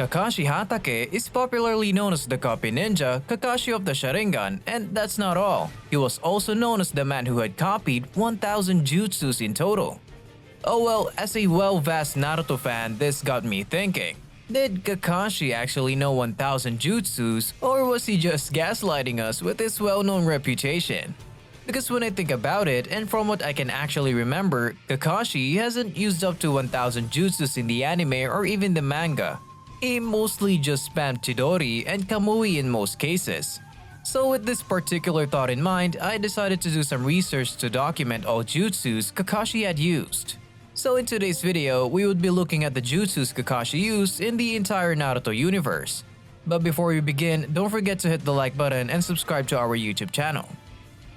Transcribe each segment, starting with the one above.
Kakashi Hatake is popularly known as the copy ninja Kakashi of the Sharingan, and that's not all. He was also known as the man who had copied 1,000 jutsus in total. Oh well, as a well-vast Naruto fan, this got me thinking. Did Kakashi actually know 1,000 jutsus, or was he just gaslighting us with his well-known reputation? Because when I think about it, and from what I can actually remember, Kakashi hasn't used up to 1,000 jutsus in the anime or even the manga. He mostly just spammed Chidori and Kamui in most cases. So with this particular thought in mind, I decided to do some research to document all jutsus Kakashi had used. So in today's video, we would be looking at the jutsus Kakashi used in the entire Naruto universe. But before we begin, don't forget to hit the like button and subscribe to our YouTube channel.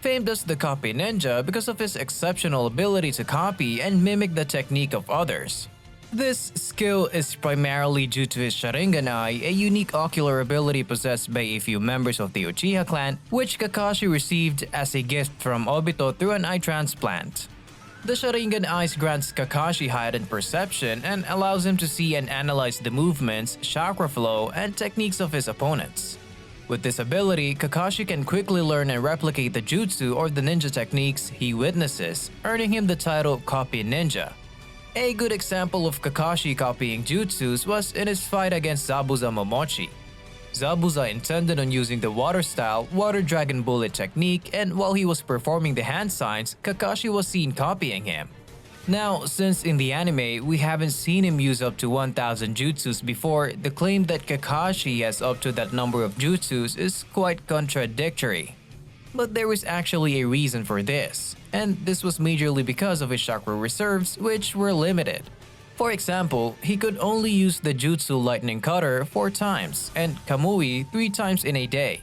Famed as the copy ninja because of his exceptional ability to copy and mimic the technique of others. This skill is primarily due to his Sharingan eye, a unique ocular ability possessed by a few members of the Uchiha clan, which Kakashi received as a gift from Obito through an eye transplant. The Sharingan eyes grants Kakashi heightened perception and allows him to see and analyze the movements, chakra flow, and techniques of his opponents. With this ability, Kakashi can quickly learn and replicate the jutsu or the ninja techniques he witnesses, earning him the title Copy Ninja. A good example of Kakashi copying jutsus was in his fight against Zabuza Momochi. Zabuza intended on using the water-style Water Dragon Bullet technique, and while he was performing the hand signs, Kakashi was seen copying him. Now, since in the anime, we haven't seen him use up to 1,000 jutsus before, the claim that Kakashi has up to that number of jutsus is quite contradictory. But there is actually a reason for this, and this was majorly because of his chakra reserves, which were limited. For example, he could only use the jutsu Lightning Cutter 4 times and Kamui 3 times in a day.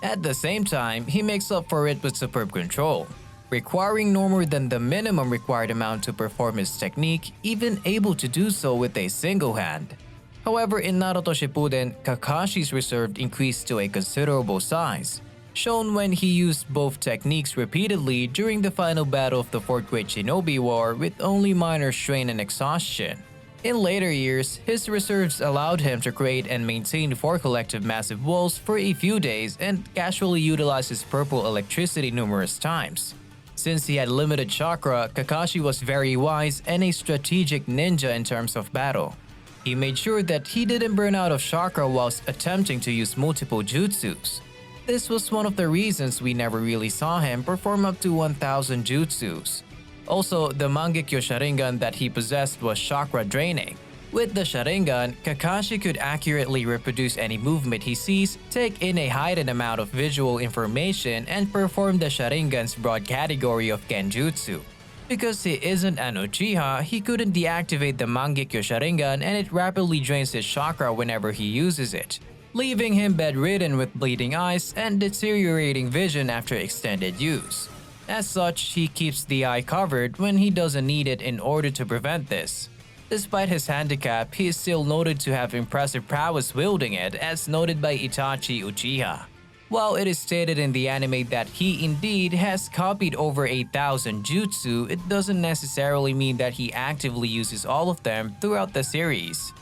At the same time, he makes up for it with superb control, requiring no more than the minimum required amount to perform his technique, even able to do so with a single hand. However, in Naruto Shippuden, Kakashi's reserve increased to a considerable size, shown when he used both techniques repeatedly during the final battle of the 4th Great Shinobi War with only minor strain and exhaustion. In later years, his reserves allowed him to create and maintain 4 collective massive walls for a few days and casually utilize his purple electricity numerous times. Since he had limited chakra, Kakashi was very wise and a strategic ninja in terms of battle. He made sure that he didn't burn out of chakra whilst attempting to use multiple jutsus. This was one of the reasons we never really saw him perform up to 1,000 jutsus. Also, the Mangekyo Sharingan that he possessed was chakra draining. With the Sharingan, Kakashi could accurately reproduce any movement he sees, take in a heightened amount of visual information, and perform the Sharingan's broad category of Genjutsu. Because he isn't an Uchiha, he couldn't deactivate the Mangekyo Sharingan and it rapidly drains his chakra whenever he uses it, leaving him bedridden with bleeding eyes and deteriorating vision after extended use. As such, he keeps the eye covered when he doesn't need it in order to prevent this. Despite his handicap, he is still noted to have impressive prowess wielding it, as noted by Itachi Uchiha. While it is stated in the anime that he indeed has copied over 1,000 jutsu, it doesn't necessarily mean that he actively uses all of them throughout the series.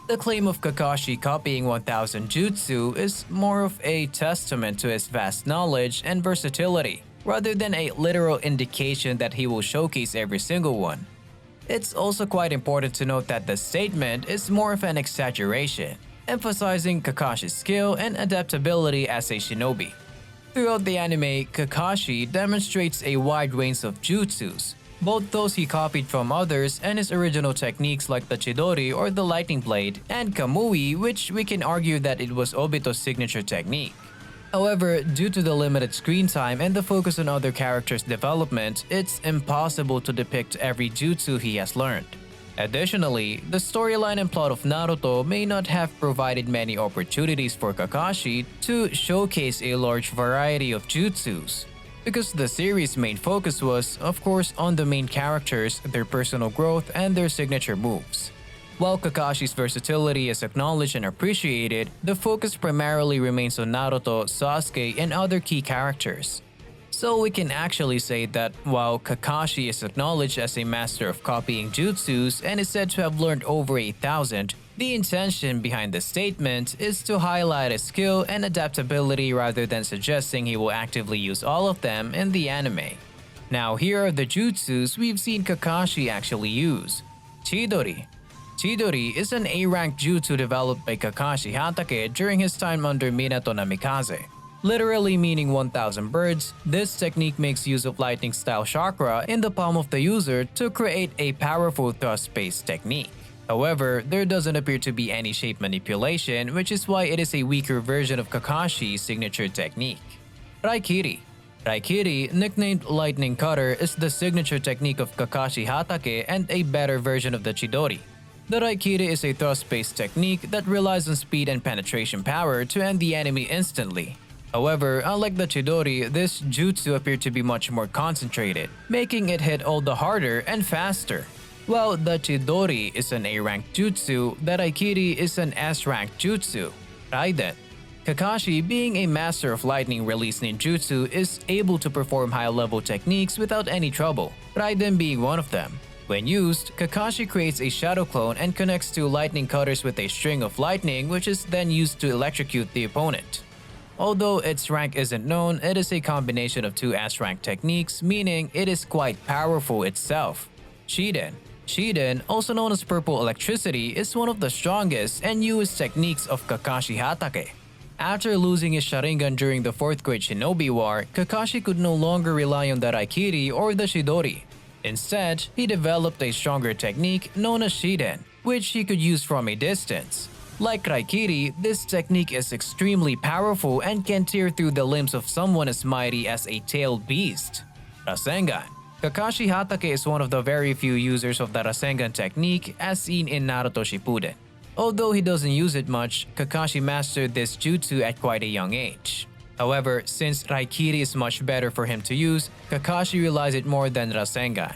The claim of Kakashi copying 1,000 jutsu is more of a testament to his vast knowledge and versatility, rather than a literal indication that he will showcase every single one. It's also quite important to note that the statement is more of an exaggeration, emphasizing Kakashi's skill and adaptability as a shinobi. Throughout the anime, Kakashi demonstrates a wide range of jutsus, both those he copied from others and his original techniques like the Chidori or the Lightning Blade, and Kamui, which we can argue that it was Obito's signature technique. However, due to the limited screen time and the focus on other characters' development, it's impossible to depict every jutsu he has learned. Additionally, the storyline and plot of Naruto may not have provided many opportunities for Kakashi to showcase a large variety of jutsus, because the series' main focus was, of course, on the main characters, their personal growth, and their signature moves. While Kakashi's versatility is acknowledged and appreciated, the focus primarily remains on Naruto, Sasuke, and other key characters. So we can actually say that while Kakashi is acknowledged as a master of copying jutsus and is said to have learned over 1,000, The intention behind the statement is to highlight his skill and adaptability rather than suggesting he will actively use all of them in the anime. Now here are the jutsus we've seen Kakashi actually use. Chidori. Chidori is an A-rank jutsu developed by Kakashi Hatake during his time under Minato Namikaze. Literally meaning 1000 birds, this technique makes use of lightning-style chakra in the palm of the user to create a powerful thrust-based technique. However, there doesn't appear to be any shape manipulation, which is why it is a weaker version of Kakashi's signature technique. Raikiri. Raikiri, nicknamed Lightning Cutter, is the signature technique of Kakashi Hatake and a better version of the Chidori. The Raikiri is a thrust-based technique that relies on speed and penetration power to end the enemy instantly. However, unlike the Chidori, this jutsu appeared to be much more concentrated, making it hit all the harder and faster. While the Chidori is an A-rank jutsu, the Raikiri is an S-rank jutsu. Raiden. Kakashi, being a master of lightning release ninjutsu, is able to perform high-level techniques without any trouble, Raiden being one of them. When used, Kakashi creates a shadow clone and connects two lightning cutters with a string of lightning, which is then used to electrocute the opponent. Although its rank isn't known, it is a combination of two S-rank techniques, meaning it is quite powerful itself. Shiden. Shiden, also known as Purple Electricity, is one of the strongest and newest techniques of Kakashi Hatake. After losing his Sharingan during the 4th grade Shinobi War, Kakashi could no longer rely on the Raikiri or the Chidori. Instead, he developed a stronger technique known as Shiden, which he could use from a distance. Like Raikiri, this technique is extremely powerful and can tear through the limbs of someone as mighty as a tailed beast. Rasengan. Kakashi Hatake is one of the very few users of the Rasengan technique as seen in Naruto Shippuden. Although he doesn't use it much, Kakashi mastered this jutsu at quite a young age. However, since Raikiri is much better for him to use, Kakashi relies it more than Rasengan.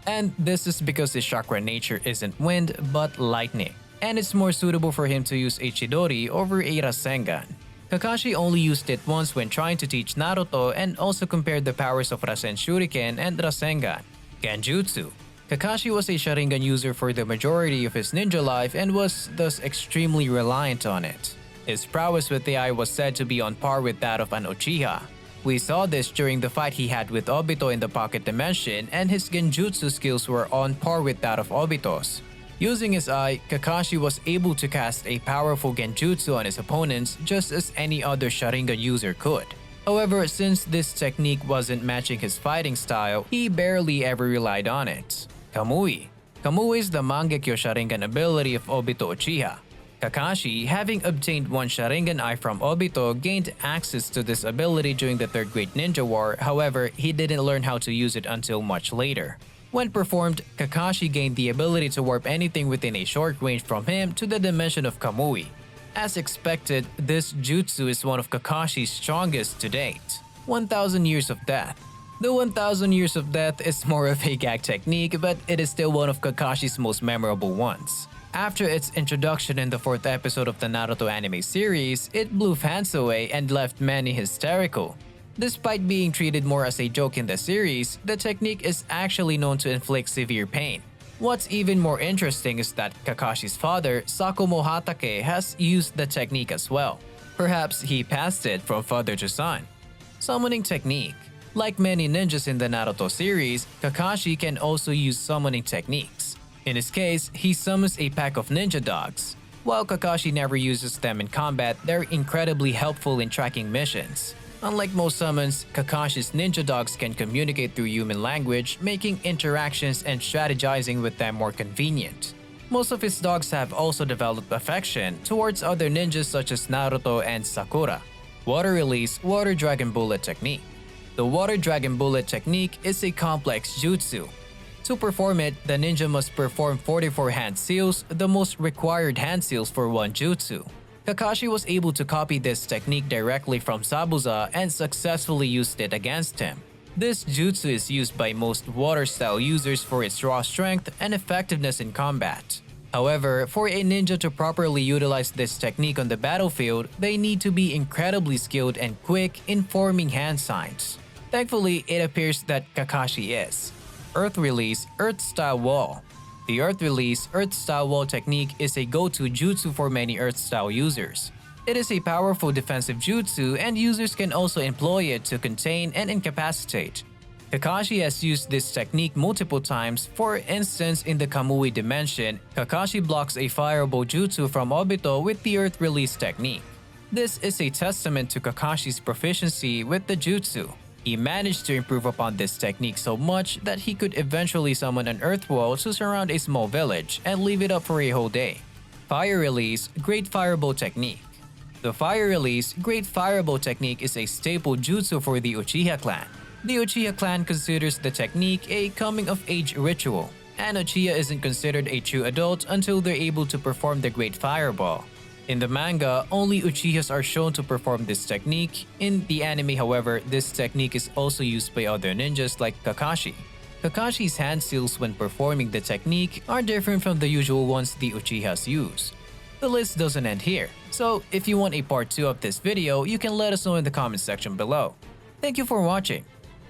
And this is because his chakra nature isn't wind but lightning, and it's more suitable for him to use a Chidori over a Rasengan. Kakashi only used it once when trying to teach Naruto and also compared the powers of Rasen Shuriken and Rasengan. Genjutsu. Kakashi was a Sharingan user for the majority of his ninja life and was thus extremely reliant on it. His prowess with the eye was said to be on par with that of an Uchiha. We saw this during the fight he had with Obito in the Pocket Dimension, and his Genjutsu skills were on par with that of Obito's. Using his eye, Kakashi was able to cast a powerful Genjutsu on his opponents just as any other Sharingan user could. However, since this technique wasn't matching his fighting style, he barely ever relied on it. Kamui. Kamui is the Mangekyo Sharingan ability of Obito Uchiha. Kakashi, having obtained one Sharingan eye from Obito, gained access to this ability during the 3rd Great Ninja War. However, he didn't learn how to use it until much later. When performed, Kakashi gained the ability to warp anything within a short range from him to the dimension of Kamui. As expected, this jutsu is one of Kakashi's strongest to date. 1000 Years of Death. The 1000 Years of Death is more of a gag technique, but it is still one of Kakashi's most memorable ones. After its introduction in the 4th episode of the Naruto anime series, it blew fans away and left many hysterical. Despite being treated more as a joke in the series, the technique is actually known to inflict severe pain. What's even more interesting is that Kakashi's father, Sakumo Hatake, has used the technique as well. Perhaps he passed it from father to son. Summoning technique. Like many ninjas in the Naruto series, Kakashi can also use summoning techniques. In his case, he summons a pack of ninja dogs. While Kakashi never uses them in combat, they're incredibly helpful in tracking missions. Unlike most summons, Kakashi's ninja dogs can communicate through human language, making interactions and strategizing with them more convenient. Most of his dogs have also developed affection towards other ninjas such as Naruto and Sakura. Water Release Water Dragon Bullet Technique. The Water Dragon Bullet Technique is a complex jutsu. To perform it, the ninja must perform 44 hand seals, the most required hand seals for one jutsu. Kakashi was able to copy this technique directly from Zabuza and successfully used it against him. This jutsu is used by most water-style users for its raw strength and effectiveness in combat. However, for a ninja to properly utilize this technique on the battlefield, they need to be incredibly skilled and quick in forming hand signs. Thankfully, it appears that Kakashi is. Earth Release Earth-Style Wall. The Earth Release Earth-style wall technique is a go-to jutsu for many Earth-style users. It is a powerful defensive jutsu and users can also employ it to contain and incapacitate. Kakashi has used this technique multiple times. For instance, in the Kamui dimension, Kakashi blocks a fireball jutsu from Obito with the Earth Release technique. This is a testament to Kakashi's proficiency with the jutsu. He managed to improve upon this technique so much that he could eventually summon an earth wall to surround a small village and leave it up for a whole day. Fire Release Great Fireball Technique. The Fire Release Great Fireball Technique is a staple jutsu for the Uchiha clan. The Uchiha clan considers the technique a coming-of-age ritual, and Uchiha isn't considered a true adult until they're able to perform the Great Fireball. In the manga, only Uchihas are shown to perform this technique. In the anime, however, this technique is also used by other ninjas like Kakashi. Kakashi's hand seals when performing the technique are different from the usual ones the Uchihas use. The list doesn't end here, so if you want a part 2 of this video, you can let us know in the comment section below. Thank you for watching.